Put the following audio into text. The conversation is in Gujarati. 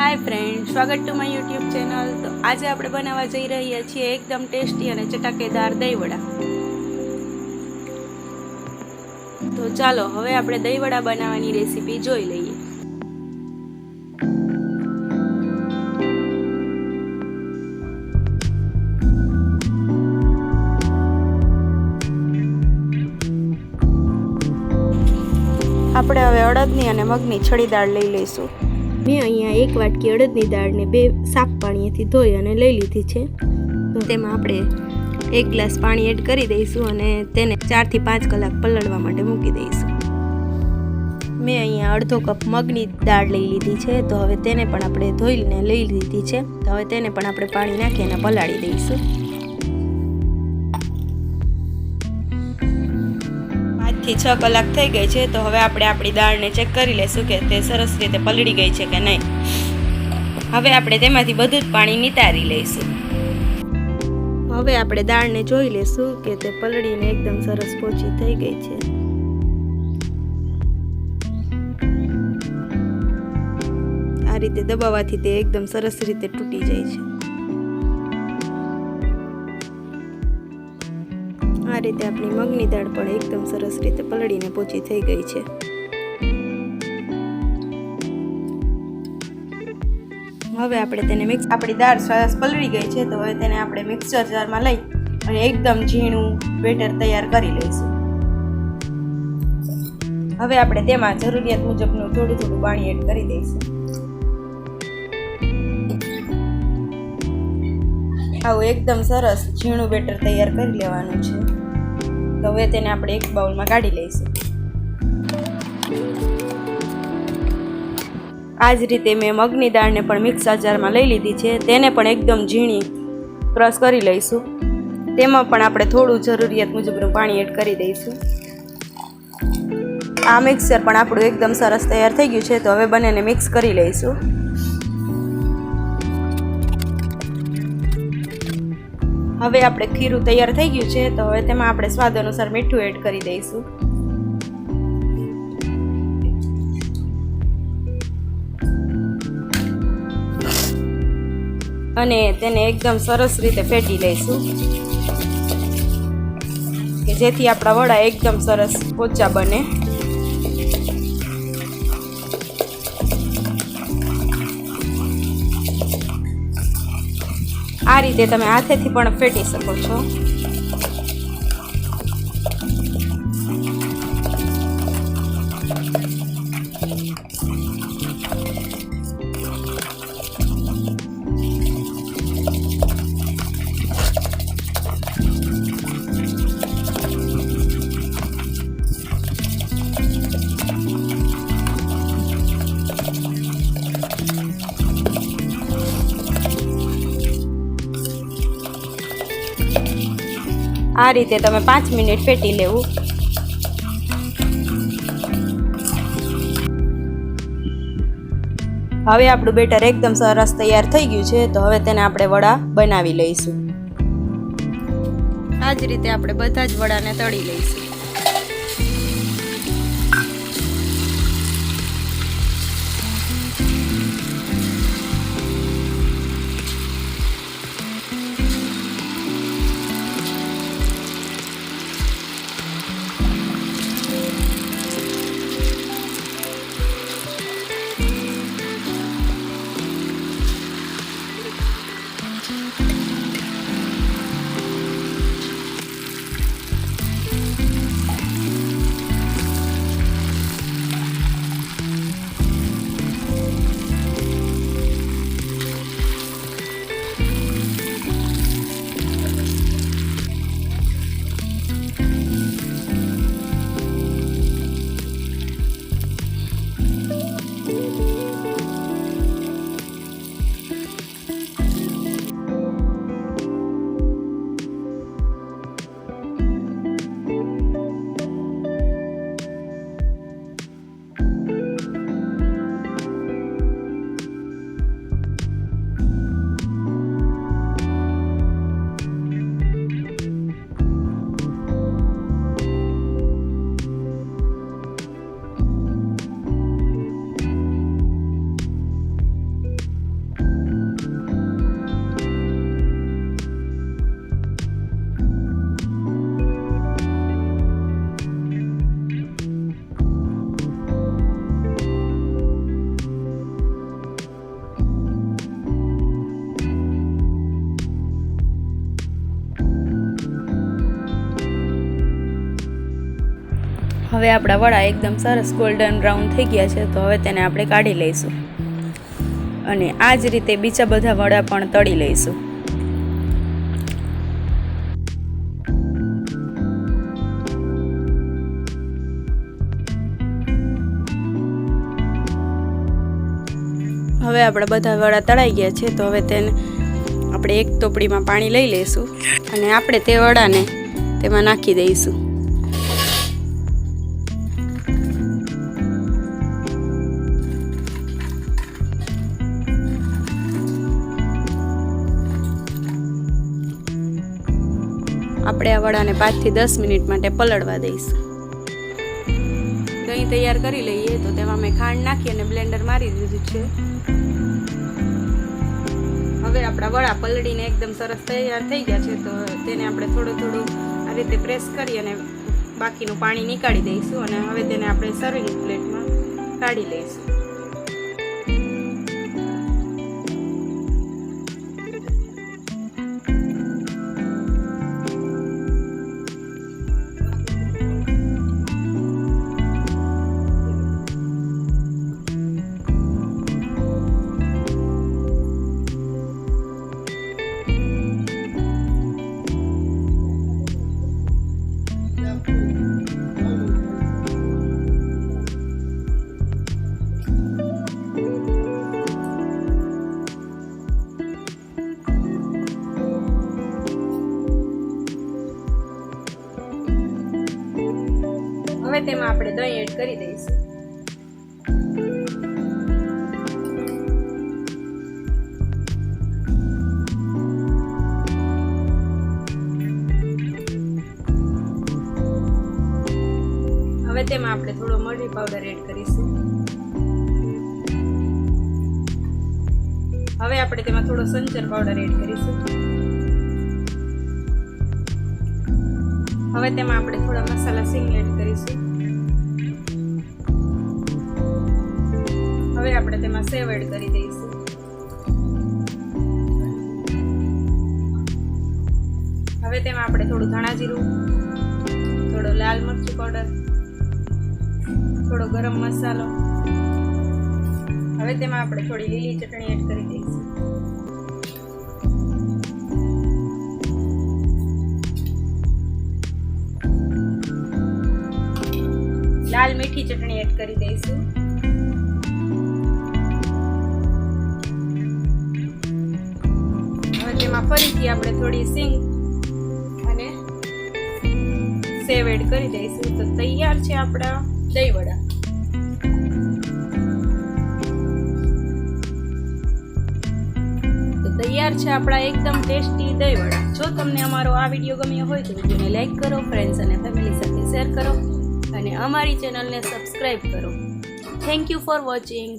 हाय फ्रेंड्स, स्वागत टू माय यूट्यूब चैनल। तो आज आप बनावा जई रही छे एकदम टेस्टी और चटाकेदार दही वड़ा। तो चलो हवे आपणे दही वड़ा बनावानी रेसिपी जोई लईए। આપણે હવે અડદની અને મગની છડી દાળ લઈ લઈશું। મેં અહીંયા એક વાટકી અડદની દાળને બે સાફ પાણીથી ધોઈ અને લઈ લીધી છે। તો તેમાં આપણે 1 ગ્લાસ પાણી એડ કરી દઈશું અને તેને 4 થી 5 કલાક પલળવા માટે મૂકી દઈશું। મેં અહીંયા અડધો કપ મગની દાળ લઈ લીધી છે। તો હવે તેને પણ આપણે ધોઈને લઈ લીધી છે। તો હવે તેને પણ આપણે પાણી નાખી અને પલાળી દઈશું। 5 થી 6 કલાક થઈ ગઈ છે। તો હવે આપણે આપણી દાળને ચેક કરી લેશું કે તે સરસ રીતે પલળી ગઈ છે કે નહીં। હવે આપણે તેમાંથી બધું જ પાણી નિતારી લઈશું। હવે આપણે દાળને જોઈ લેશું કે તે પલળીને એકદમ સરસ પોચી થઈ ગઈ છે। આ રીતે દબાવવાથી તે એકદમ સરસ રીતે તૂટી જાય છે। આ રીતે આપણી મગની દાળ પણ એકદમ સરસ રીતે પલળીને પોચી થઈ ગઈ છે। હવે આપણે તેને આપણી દાળ સરસ પલળી ગઈ છે। તો હવે તેને આપણે મિક્સર જારમાં લઈ અને એકદમ ઝીણું બેટર તૈયાર કરી લઈશું। હવે આપણે તેમાં જરૂરિયાત મુજબનું થોડું પાણી એડ કરી દઈશું। આવું એકદમ સરસ ઝીણું બેટર તૈયાર કરી લેવાનું છે। તો હવે તેને આપણે એક બાઉલમાં કાઢી લઈશું। આ જ રીતે મેં મગની દાળને પણ મિક્સર જારમાં લઈ લીધી છે। તેને પણ એકદમ ઝીણી ક્રશ કરી લઈશું। તેમાં પણ આપણે થોડું જરૂરિયાત મુજબનું પાણી એડ કરી દઈશું। આ મિક્સર પણ આપણું એકદમ સરસ તૈયાર થઈ ગયું છે। તો હવે બંનેને મિક્સ કરી લઈશું। હવે આપણે ખીરું તૈયાર થઈ ગયું છે। તો હવે તેમાં આપણે સ્વાદ અનુસાર મીઠું એડ કરી દઈશું। અને તેને એકદમ સરસ રીતે ફેટી લઈશું કે જેથી આપણા વડા એકદમ સરસ પોચા બને। આ રીતે તમે હાથેથી પણ ફેટી શકો છો। આ રીતે તમે 5 મિનિટ ફેટી લેવું। હવે આપણું બેટર એકદમ સરસ તૈયાર થઈ ગયું છે। તો હવે તેને આપણે વડા બનાવી લઈશું। આ જ રીતે આપણે બધા જ વડાને તળી લઈશું। હવે આપણા વડા એકદમ સરસ ગોલ્ડન બ્રાઉન થઈ ગયા છે, તો હવે તેને આપણે કાઢી લઈશું અને આ જ રીતે બીજા બધા વડા પણ તળી લઈશું. હવે આપણા બધા વડા તળાઈ ગયા છે, તો હવે તેને આપણે એક ટોપડીમાં પાણી લઈ લઈશું અને આપણે તે વડાને તેમાં નાખી દઈશું. આપણે આ વડાને 5 થી 10 મિનિટ માટે પલળવા દઈશું. દહીં તૈયાર કરી લઈએ, તો તેમાં મેં ખાંડ નાખી અને બ્લેન્ડર મારી દીધું છે. હવે આપણા વડા પલળીને એકદમ સરસ તૈયાર થઈ ગયા છે, તો તેને આપણે થોડું આ રીતે પ્રેસ કરી અને બાકીનું પાણી નીકાળી દઈશું અને હવે તેને આપણે સર્વિંગ પ્લેટમાં કાઢી લઈશું. હવે તેમાં આપણે દહીં એડ કરી દઈશું. હવે તેમાં આપણે થોડો મરચી પાવડર એડ કરીશું. હવે આપણે તેમાં થોડો સંચર પાવડર એડ કરીશું. હવે તેમાં આપણે થોડા મસાલા સિંગ એડ કરીશું. હવે આપણે તેમાં સેવ એડ કરી દઈશું. હવે તેમાં આપણે થોડું ધાણા જીરું, થોડો લાલ મરચું પાવડર, થોડો ગરમ મસાલો, હવે તેમાં આપણે થોડી લીલી ચટણી એડ કરી દઈશું. લાલ મીઠી ચટણી એડ કરી દઈશું. હવે તેમાં ફરીથી આપણે થોડી સિંગ અને સેવ એડ કરી દઈશું. તો તૈયાર છે આપણા દહીં વડા. તો તૈયાર છે આપણા એકદમ ટેસ્ટી દહીં વડા. જો તમને અમારો આ વિડીયો ગમ્યો હોય તો વિડીયોને લાઈક કરો, ફ્રેન્ડ્સ અને ફેમિલી સાથે શેર કરો અને અમારી ચેનલને સબસ્ક્રાઈબ કરો. Thank you for watching.